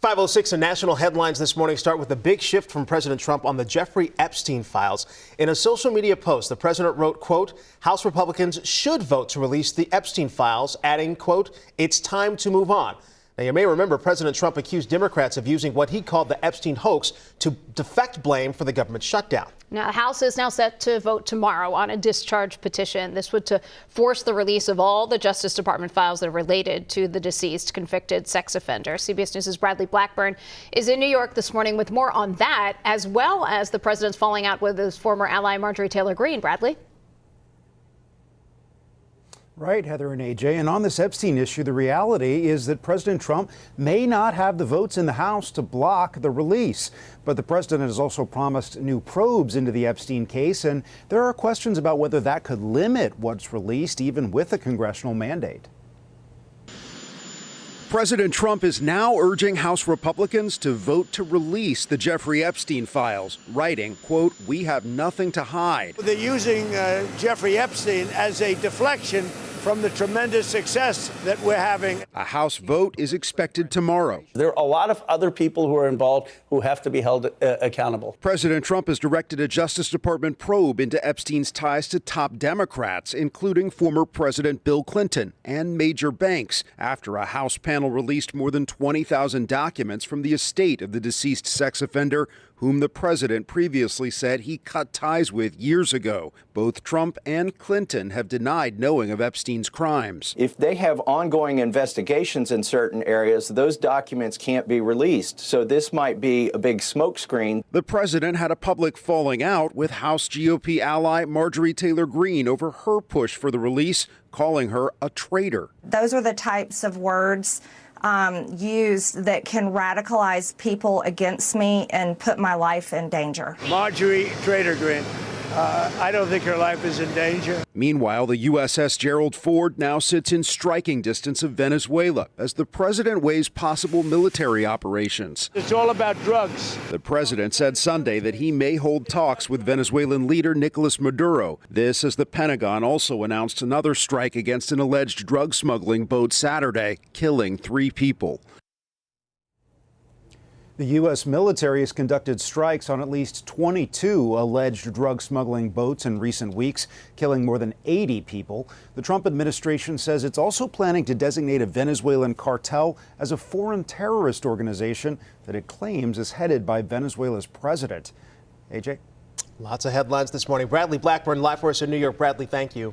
5:06 and national headlines this morning start with a big shift from President Trump on the Jeffrey Epstein files. In a social media post, the president wrote, quote, House Republicans should vote to release the Epstein files, adding, quote, it's time to move on. Now, you may remember President Trump accused Democrats of using what he called the Epstein hoax to deflect blame for the government shutdown. Now, the House is now set to vote tomorrow on a discharge petition. This would to force the release of all the Justice Department files that are related to the deceased convicted sex offender. CBS News' Bradley Blackburn is in New York this morning with more on that, as well as the president's falling out with his former ally Marjorie Taylor Greene. Bradley? Right, Heather and AJ. And on this Epstein issue, the reality is that President Trump may not have the votes in the House to block the release. But the president has also promised new probes into the Epstein case, and there are questions about whether that could limit what's released, even with a congressional mandate. President Trump is now urging House Republicans to vote to release the Jeffrey Epstein files, writing, quote, we have nothing to hide. They're using Jeffrey Epstein as a deflection from the tremendous success that we're having. A House vote is expected tomorrow. There are a lot of other people who are involved who have to be held accountable. President Trump has directed a Justice Department probe into Epstein's ties to top Democrats, including former President Bill Clinton and major banks, after a House panel released more than 20,000 documents from the estate of the deceased sex offender, whom the president previously said he cut ties with years ago. Both Trump and Clinton have denied knowing of Epstein's crimes. If they have ongoing investigations in certain areas, those documents can't be released. So this might be a big smokescreen. The president had a public falling out with House GOP ally Marjorie Taylor Greene over her push for the release, calling her a traitor. Those are the types of words used that can radicalize people against me and put my life in danger. Marjorie Taylor Greene, I don't think her life is in danger. Meanwhile, the USS Gerald Ford now sits in striking distance of Venezuela as the president weighs possible military operations. It's all about drugs. The president said Sunday that he may hold talks with Venezuelan leader Nicolas Maduro. This as the Pentagon also announced another strike against an alleged drug smuggling boat Saturday, killing 3 people. The U.S. military has conducted strikes on at least 22 alleged drug smuggling boats in recent weeks, killing more than 80 people. The Trump administration says it's also planning to designate a Venezuelan cartel as a foreign terrorist organization that it claims is headed by Venezuela's president. AJ? Lots of headlines this morning. Bradley Blackburn live for us in New York. Bradley, thank you.